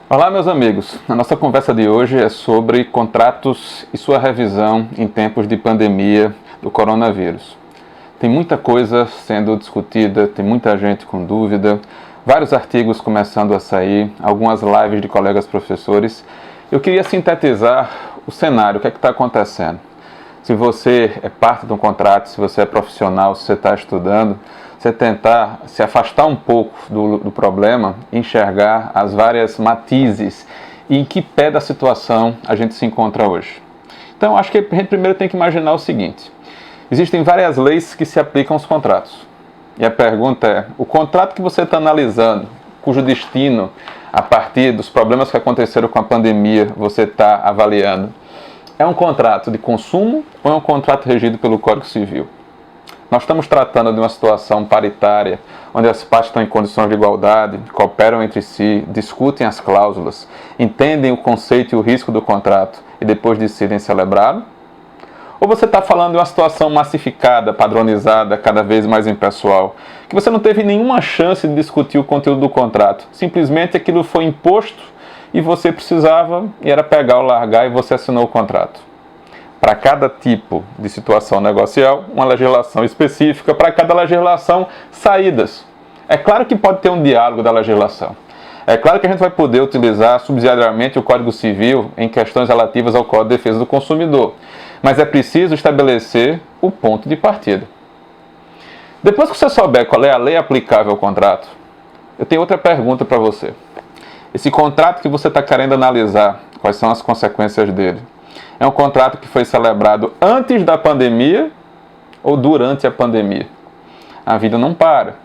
Olá, meus amigos. A nossa conversa de hoje é sobre contratos e sua revisão em tempos de pandemia do coronavírus. Tem muita coisa sendo discutida, tem muita gente com dúvida, vários artigos começando a sair, algumas lives de colegas professores. Eu queria sintetizar o cenário, o que é que está acontecendo. Se você é parte de um contrato, se você é profissional, se você está estudando, você tentar se afastar um pouco do problema, enxergar as várias matizes e em que pé da situação a gente se encontra hoje. Então, acho que a gente primeiro tem que imaginar o seguinte: existem várias leis que se aplicam aos contratos. E a pergunta é, o contrato que você está analisando, cujo destino, a partir dos problemas que aconteceram com a pandemia, você está avaliando, é um contrato de consumo ou é um contrato regido pelo Código Civil? Nós estamos tratando de uma situação paritária, onde as partes estão em condições de igualdade, cooperam entre si, discutem as cláusulas, entendem o conceito e o risco do contrato e depois decidem celebrá-lo? Ou você está falando de uma situação massificada, padronizada, cada vez mais impessoal, que você não teve nenhuma chance de discutir o conteúdo do contrato, simplesmente aquilo foi imposto e você precisava, e era pegar ou largar, e você assinou o contrato? Para cada tipo de situação negocial, uma legislação específica, para cada legislação, saídas. É claro que pode ter um diálogo da legislação. É claro que a gente vai poder utilizar subsidiariamente o Código Civil em questões relativas ao Código de Defesa do Consumidor. Mas é preciso estabelecer o ponto de partida. Depois que você souber qual é a lei aplicável ao contrato, eu tenho outra pergunta para você. Esse contrato que você está querendo analisar, quais são as consequências dele? É um contrato que foi celebrado antes da pandemia ou durante a pandemia? A vida não para.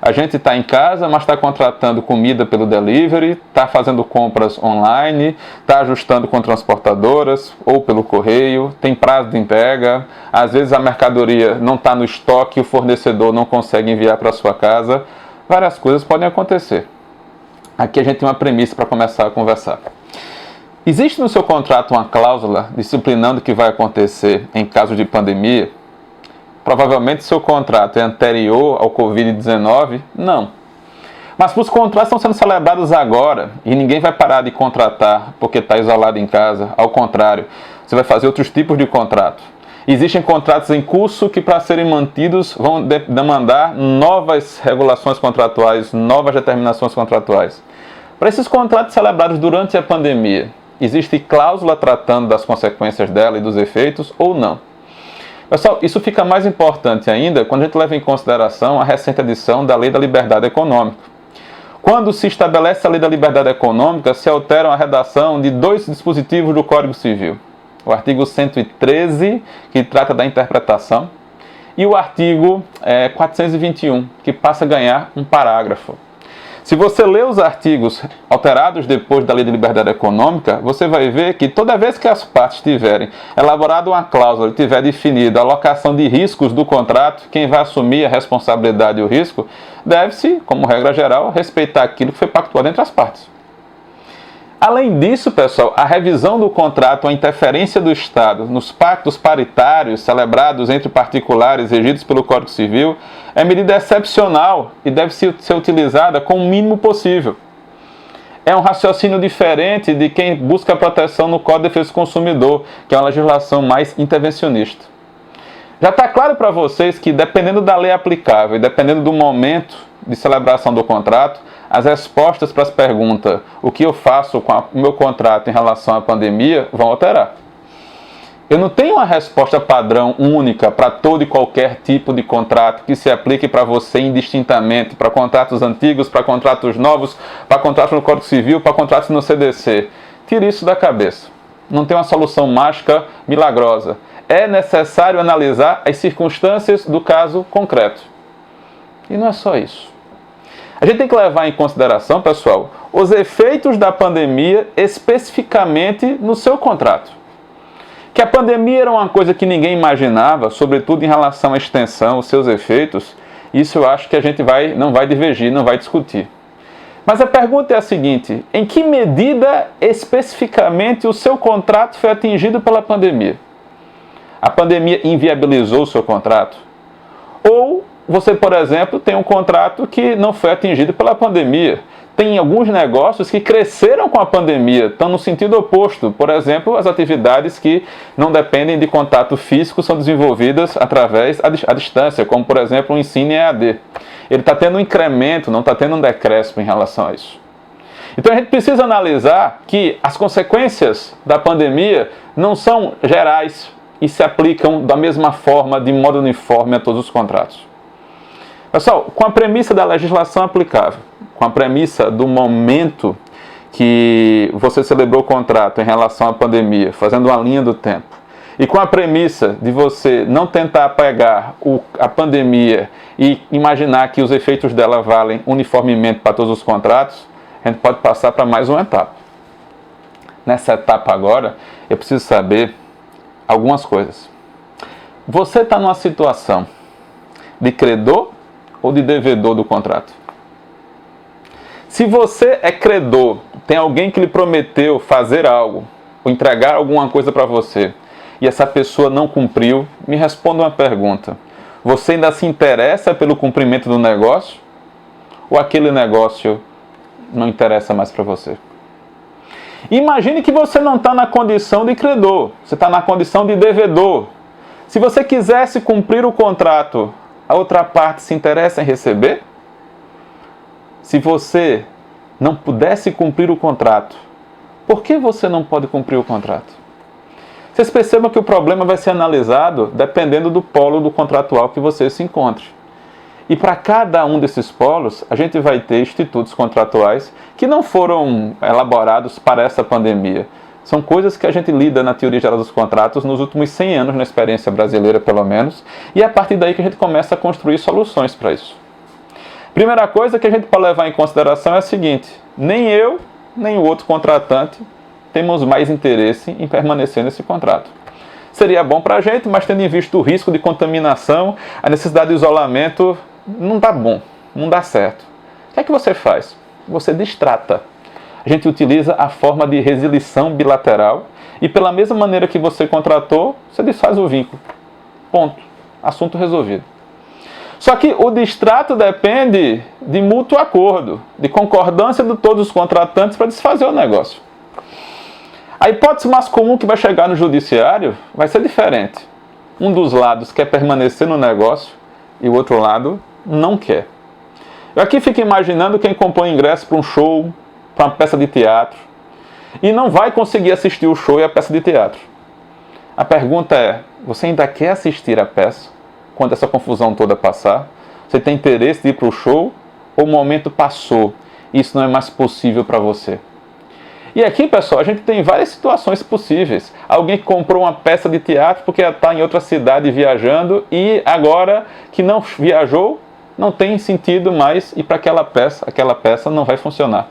A gente está em casa, mas está contratando comida pelo delivery, está fazendo compras online, está ajustando com transportadoras ou pelo correio, tem prazo de entrega, às vezes a mercadoria não está no estoque, o fornecedor não consegue enviar para sua casa. Várias coisas podem acontecer. Aqui a gente tem uma premissa para começar a conversar. Existe no seu contrato uma cláusula disciplinando o que vai acontecer em caso de pandemia? Provavelmente seu contrato é anterior ao Covid-19? Não. Mas os contratos estão sendo celebrados agora e ninguém vai parar de contratar porque está isolado em casa. Ao contrário, você vai fazer outros tipos de contrato. Existem contratos em curso que, para serem mantidos, vão demandar novas regulações contratuais, novas determinações contratuais. Para esses contratos celebrados durante a pandemia, existe cláusula tratando das consequências dela e dos efeitos ou não? Pessoal, isso fica mais importante ainda quando a gente leva em consideração a recente edição da Lei da Liberdade Econômica. Quando se estabelece a Lei da Liberdade Econômica, se alteram a redação de dois dispositivos do Código Civil. O artigo 113, que trata da interpretação, e o artigo 421, que passa a ganhar um parágrafo. Se você lê os artigos alterados depois da Lei de Liberdade Econômica, você vai ver que toda vez que as partes tiverem elaborado uma cláusula e tiver definido a alocação de riscos do contrato, quem vai assumir a responsabilidade e o risco, deve-se, como regra geral, respeitar aquilo que foi pactuado entre as partes. Além disso, pessoal, a revisão do contrato, a interferência do Estado nos pactos paritários celebrados entre particulares regidos pelo Código Civil é medida excepcional e deve ser utilizada com o mínimo possível. É um raciocínio diferente de quem busca proteção no Código de Defesa do Consumidor, que é uma legislação mais intervencionista. Já está claro para vocês que, dependendo da lei aplicável e dependendo do momento de celebração do contrato, as respostas para as perguntas, o que eu faço com o meu contrato em relação à pandemia, vão alterar. Eu não tenho uma resposta padrão única para todo e qualquer tipo de contrato que se aplique para você indistintamente, para contratos antigos, para contratos novos, para contratos no Código Civil, para contratos no CDC. Tire isso da cabeça. Não tem uma solução mágica milagrosa. É necessário analisar as circunstâncias do caso concreto. E não é só isso. A gente tem que levar em consideração, pessoal, os efeitos da pandemia especificamente no seu contrato. Que a pandemia era uma coisa que ninguém imaginava, sobretudo em relação à extensão, os seus efeitos, isso eu acho que a gente não vai divergir, não vai discutir. Mas a pergunta é a seguinte: em que medida especificamente o seu contrato foi atingido pela pandemia? A pandemia inviabilizou o seu contrato? Ou você, por exemplo, tem um contrato que não foi atingido pela pandemia, tem alguns negócios que cresceram com a pandemia, estão no sentido oposto. Por exemplo, as atividades que não dependem de contato físico são desenvolvidas através à distância, como por exemplo o ensino EAD. Ele está tendo um incremento, não está tendo um decréscimo em relação a isso. Então a gente precisa analisar que as consequências da pandemia não são gerais e se aplicam da mesma forma, de modo uniforme a todos os contratos. Pessoal, com a premissa da legislação aplicável, com a premissa do momento que você celebrou o contrato em relação à pandemia, fazendo uma linha do tempo, e com a premissa de você não tentar pegar a pandemia e imaginar que os efeitos dela valem uniformemente para todos os contratos, a gente pode passar para mais uma etapa. Nessa etapa agora, eu preciso saber algumas coisas. Você está numa situação de credor ou de devedor do contrato? Se você é credor, tem alguém que lhe prometeu fazer algo, ou entregar alguma coisa para você, e essa pessoa não cumpriu, me responda uma pergunta. Você ainda se interessa pelo cumprimento do negócio? Ou aquele negócio não interessa mais para você? Imagine que você não está na condição de credor, você está na condição de devedor. Se você quisesse cumprir o contrato, a outra parte se interessa em receber? Se você não pudesse cumprir o contrato, por que você não pode cumprir o contrato? Vocês percebam que o problema vai ser analisado dependendo do polo do contratual que você se encontre. E para cada um desses polos, a gente vai ter institutos contratuais que não foram elaborados para essa pandemia. São coisas que a gente lida na teoria geral dos contratos nos últimos 100 anos, na experiência brasileira pelo menos, e é a partir daí que a gente começa a construir soluções para isso. Primeira coisa que a gente pode levar em consideração é a seguinte: nem eu, nem o outro contratante temos mais interesse em permanecer nesse contrato. Seria bom para a gente, mas tendo em vista o risco de contaminação, a necessidade de isolamento, não dá bom, não dá certo. O que é que você faz? Você distrata. A gente utiliza a forma de resilição bilateral e pela mesma maneira que você contratou, você desfaz o vínculo. Ponto. Assunto resolvido. Só que o distrato depende de mútuo acordo, de concordância de todos os contratantes para desfazer o negócio. A hipótese mais comum que vai chegar no judiciário vai ser diferente. Um dos lados quer permanecer no negócio e o outro lado não quer. Eu aqui fico imaginando quem comprou ingresso para um show, para uma peça de teatro, e não vai conseguir assistir o show e a peça de teatro. A pergunta é: você ainda quer assistir a peça quando essa confusão toda passar? Você tem interesse de ir para o show ou o momento passou e isso não é mais possível para você? E aqui, pessoal, a gente tem várias situações possíveis. Alguém que comprou uma peça de teatro porque está em outra cidade viajando e agora que não viajou, não tem sentido mais ir para aquela peça não vai funcionar.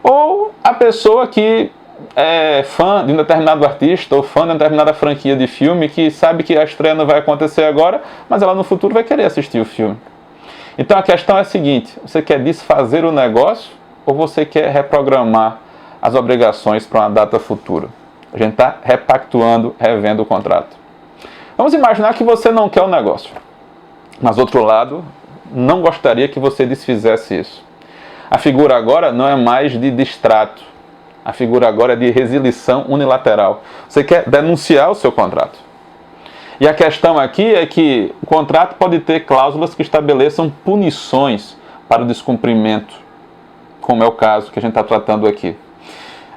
Ou a pessoa que é fã de um determinado artista ou fã de uma determinada franquia de filme que sabe que a estreia não vai acontecer agora, mas ela no futuro vai querer assistir o filme. Então a questão é a seguinte: você quer desfazer o negócio ou você quer reprogramar as obrigações para uma data futura? A gente está repactuando, revendo o contrato. Vamos imaginar que você não quer o negócio, mas outro lado não gostaria que você desfizesse isso. A figura agora não é mais de distrato, a figura agora é de resilição unilateral. Você quer denunciar o seu contrato. E a questão aqui é que o contrato pode ter cláusulas que estabeleçam punições para o descumprimento, como é o caso que a gente está tratando aqui.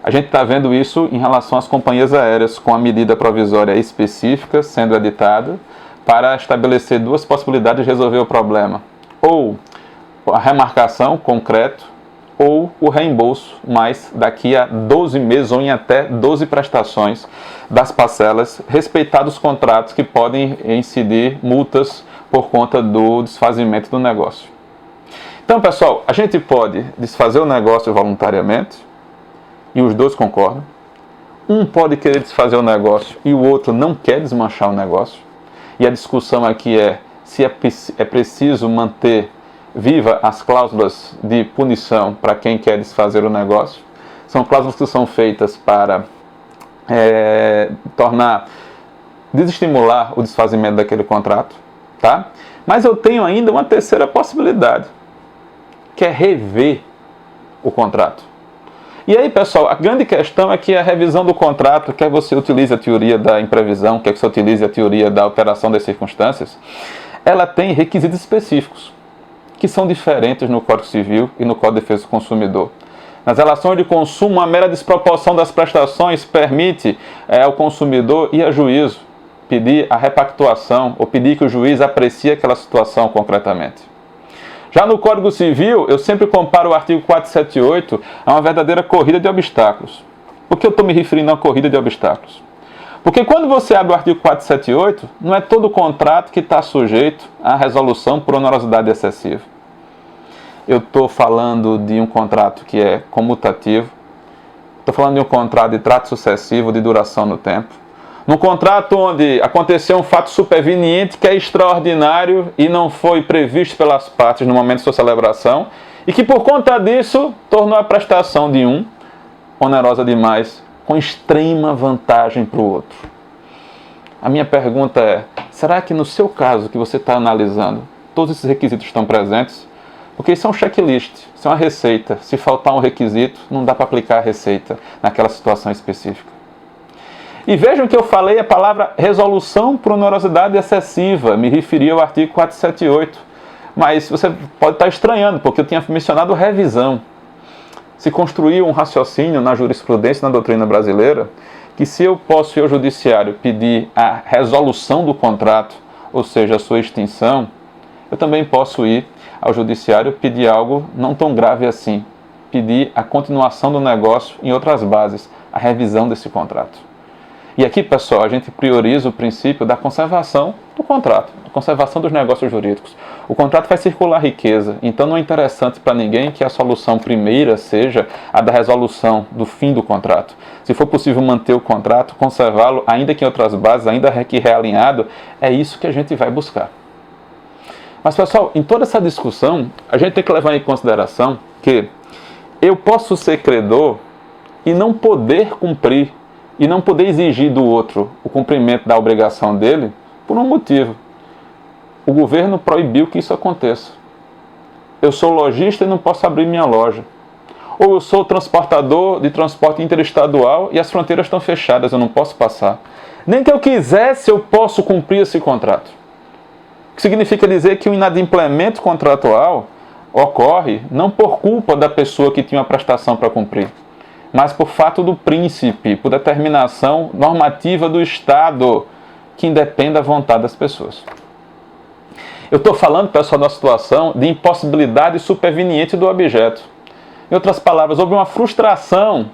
A gente está vendo isso em relação às companhias aéreas, com a medida provisória específica sendo editada para estabelecer duas possibilidades de resolver o problema. Ou a remarcação, concreto, ou o reembolso, mas daqui a 12 meses ou em até 12 prestações das parcelas, respeitados os contratos que podem incidir multas por conta do desfazimento do negócio. Então, pessoal, a gente pode desfazer o negócio voluntariamente, e os dois concordam. Um pode querer desfazer o negócio e o outro não quer desmanchar o negócio. E a discussão aqui é se é preciso manter viva as cláusulas de punição para quem quer desfazer o negócio. São cláusulas que são feitas para desestimular o desfazimento daquele contrato, tá? Mas eu tenho ainda uma terceira possibilidade, que é rever o contrato. E aí, pessoal, a grande questão é que a revisão do contrato, quer você utilize a teoria da imprevisão, quer que você utilize a teoria da alteração das circunstâncias, ela tem requisitos específicos, que são diferentes no Código Civil e no Código de Defesa do Consumidor. Nas relações de consumo, a mera desproporção das prestações permite ao consumidor ir a juízo, pedir a repactuação ou pedir que o juiz aprecie aquela situação concretamente. Já no Código Civil, eu sempre comparo o artigo 478 a uma verdadeira corrida de obstáculos. Por que eu estou me referindo a uma corrida de obstáculos? Porque quando você abre o artigo 478, não é todo contrato que está sujeito à resolução por onerosidade excessiva. Eu estou falando de um contrato que é comutativo, estou falando de um contrato de trato sucessivo de duração no tempo, num contrato onde aconteceu um fato superveniente que é extraordinário e não foi previsto pelas partes no momento de sua celebração e que por conta disso tornou a prestação de um onerosa demais, com extrema vantagem para o outro. A minha pergunta é, será que no seu caso que você está analisando, todos esses requisitos estão presentes? Porque isso é um checklist, isso é uma receita. Se faltar um requisito, não dá para aplicar a receita naquela situação específica. E vejam que eu falei a palavra resolução por onerosidade excessiva, me referi ao artigo 478. Mas você pode estar estranhando, porque eu tinha mencionado revisão. Se construiu um raciocínio na jurisprudência e na doutrina brasileira, que se eu posso ir ao judiciário pedir a resolução do contrato, ou seja, a sua extinção, eu também posso ir ao judiciário pedir algo não tão grave assim, pedir a continuação do negócio em outras bases, a revisão desse contrato. E aqui, pessoal, a gente prioriza o princípio da conservação do contrato, a conservação dos negócios jurídicos. O contrato vai circular riqueza, então não é interessante para ninguém que a solução primeira seja a da resolução do fim do contrato. Se for possível manter o contrato, conservá-lo, ainda que em outras bases, ainda que realinhado, é isso que a gente vai buscar. Mas, pessoal, em toda essa discussão, a gente tem que levar em consideração que eu posso ser credor e não poder cumprir, e não poder exigir do outro o cumprimento da obrigação dele por um motivo. O governo proibiu que isso aconteça. Eu sou lojista e não posso abrir minha loja. Ou eu sou transportador de transporte interestadual e as fronteiras estão fechadas, eu não posso passar. Nem que eu quisesse, eu posso cumprir esse contrato. O que significa dizer que o inadimplemento contratual ocorre não por culpa da pessoa que tinha uma prestação para cumprir, mas por fato do príncipe, por determinação normativa do Estado, que independe da vontade das pessoas. Eu estou falando, pessoal, da situação de impossibilidade superveniente do objeto. Em outras palavras, houve uma frustração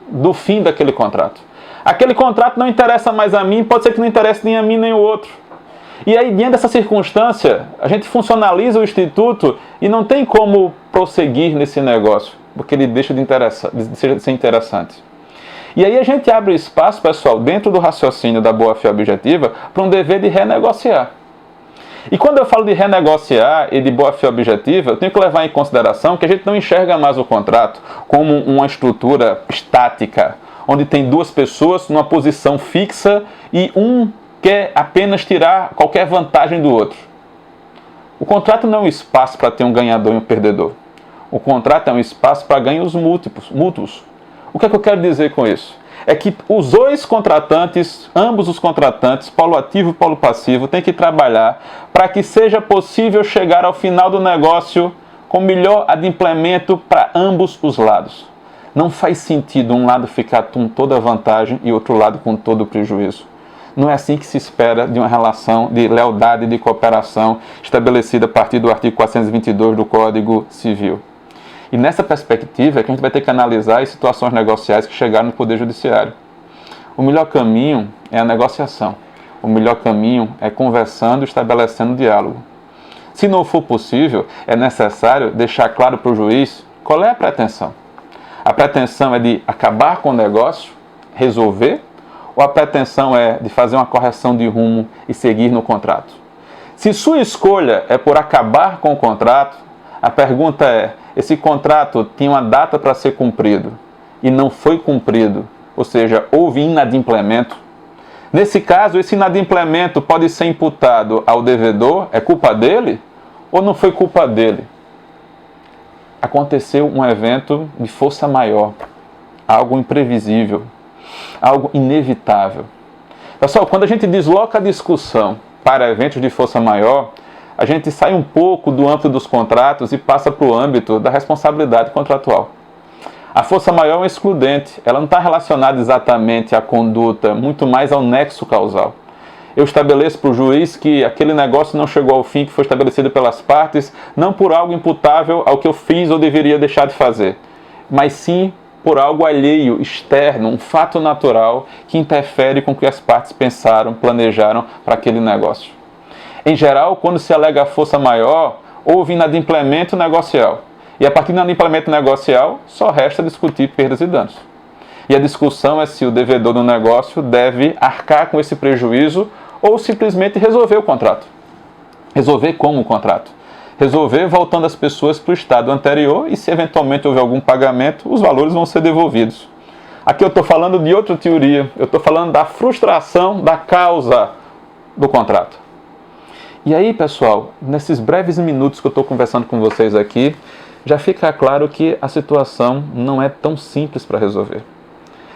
do fim daquele contrato. Aquele contrato não interessa mais a mim, pode ser que não interesse nem a mim nem o outro. E aí, diante dessa circunstância, a gente funcionaliza o Instituto e não tem como prosseguir nesse negócio, porque ele deixa de ser interessante. E aí a gente abre espaço, pessoal, dentro do raciocínio da boa-fé objetiva, para um dever de renegociar. E quando eu falo de renegociar e de boa-fé objetiva, eu tenho que levar em consideração que a gente não enxerga mais o contrato como uma estrutura estática, onde tem duas pessoas numa posição fixa e um quer apenas tirar qualquer vantagem do outro. O contrato não é um espaço para ter um ganhador e um perdedor. O contrato é um espaço para ganhos mútuos. O que é que eu quero dizer com isso? É que os dois contratantes, ambos os contratantes, polo ativo e polo passivo, têm que trabalhar para que seja possível chegar ao final do negócio com melhor adimplemento para ambos os lados. Não faz sentido um lado ficar com toda a vantagem e outro lado com todo o prejuízo. Não é assim que se espera de uma relação de lealdade e de cooperação estabelecida a partir do artigo 422 do Código Civil. E nessa perspectiva é que a gente vai ter que analisar as situações negociais que chegaram no Poder Judiciário. O melhor caminho é a negociação. O melhor caminho é conversando e estabelecendo diálogo. Se não for possível, é necessário deixar claro para o juiz qual é a pretensão. A pretensão é de acabar com o negócio, resolver, ou a pretensão é de fazer uma correção de rumo e seguir no contrato? Se sua escolha é por acabar com o contrato, a pergunta é, esse contrato tinha uma data para ser cumprido e não foi cumprido, ou seja, houve inadimplemento. Nesse caso, esse inadimplemento pode ser imputado ao devedor, é culpa dele ou não foi culpa dele? aconteceu um evento de força maior, algo imprevisível, algo inevitável. Pessoal, quando a gente desloca a discussão para eventos de força maior, a gente sai um pouco do âmbito dos contratos e passa para o âmbito da responsabilidade contratual. A força maior é um excludente, ela não está relacionada exatamente à conduta, muito mais ao nexo causal. Eu estabeleço para o juiz que aquele negócio não chegou ao fim que foi estabelecido pelas partes, não por algo imputável ao que eu fiz ou deveria deixar de fazer, mas sim por algo alheio, externo, um fato natural que interfere com o que as partes pensaram, planejaram para aquele negócio. Em geral, quando se alega força maior, houve inadimplemento negocial. E a partir do inadimplemento negocial, só resta discutir perdas e danos. E a discussão é se o devedor do negócio deve arcar com esse prejuízo ou simplesmente resolver o contrato. Resolver como o contrato? Resolver voltando as pessoas para o estado anterior e se eventualmente houver algum pagamento, os valores vão ser devolvidos. Aqui eu estou falando de outra teoria, eu estou falando da frustração da causa do contrato. E aí, pessoal, nesses breves minutos que eu estou conversando com vocês aqui, já fica claro que a situação não é tão simples para resolver.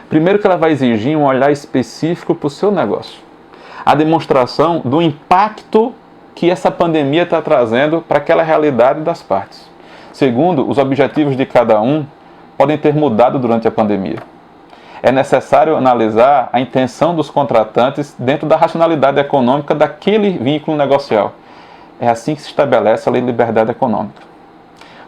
Primeiro que ela vai exigir um olhar específico para o seu negócio. A demonstração do impacto que essa pandemia está trazendo para aquela realidade das partes. Segundo, os objetivos de cada um podem ter mudado durante a pandemia. É necessário analisar a intenção dos contratantes dentro da racionalidade econômica daquele vínculo negocial. É assim que se estabelece a lei de liberdade econômica.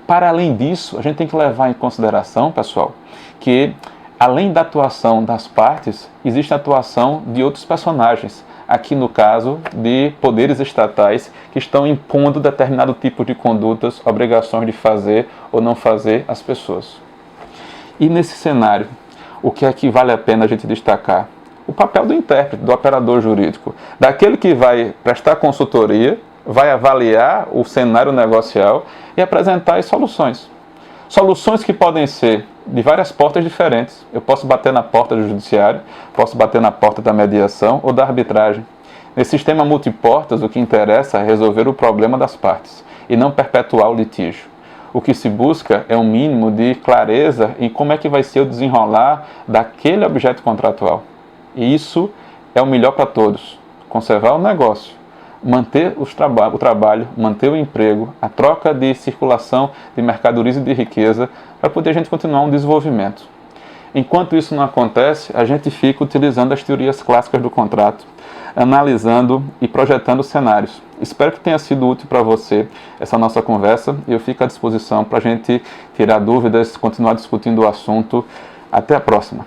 Para além disso, a gente tem que levar em consideração, pessoal, que além da atuação das partes, existe a atuação de outros personagens. Aqui no caso de poderes estatais que estão impondo determinado tipo de condutas, obrigações de fazer ou não fazer às pessoas. E nesse cenário, o que é que vale a pena a gente destacar? O papel do intérprete, do operador jurídico, daquele que vai prestar consultoria, vai avaliar o cenário negocial e apresentar as soluções. Soluções que podem ser de várias portas diferentes. Eu posso bater na porta do judiciário, posso bater na porta da mediação ou da arbitragem. Nesse sistema multiportas, o que interessa é resolver o problema das partes e não perpetuar o litígio. O que se busca é um mínimo de clareza em como é que vai ser o desenrolar daquele objeto contratual. E isso é o melhor para todos. Conservar o negócio, manter o trabalho, manter o emprego, a troca de circulação de mercadorias e de riqueza, para poder a gente continuar um desenvolvimento. Enquanto isso não acontece, a gente fica utilizando as teorias clássicas do contrato, analisando e projetando cenários. Espero que tenha sido útil para você essa nossa conversa e eu fico à disposição para a gente tirar dúvidas, continuar discutindo o assunto. Até a próxima!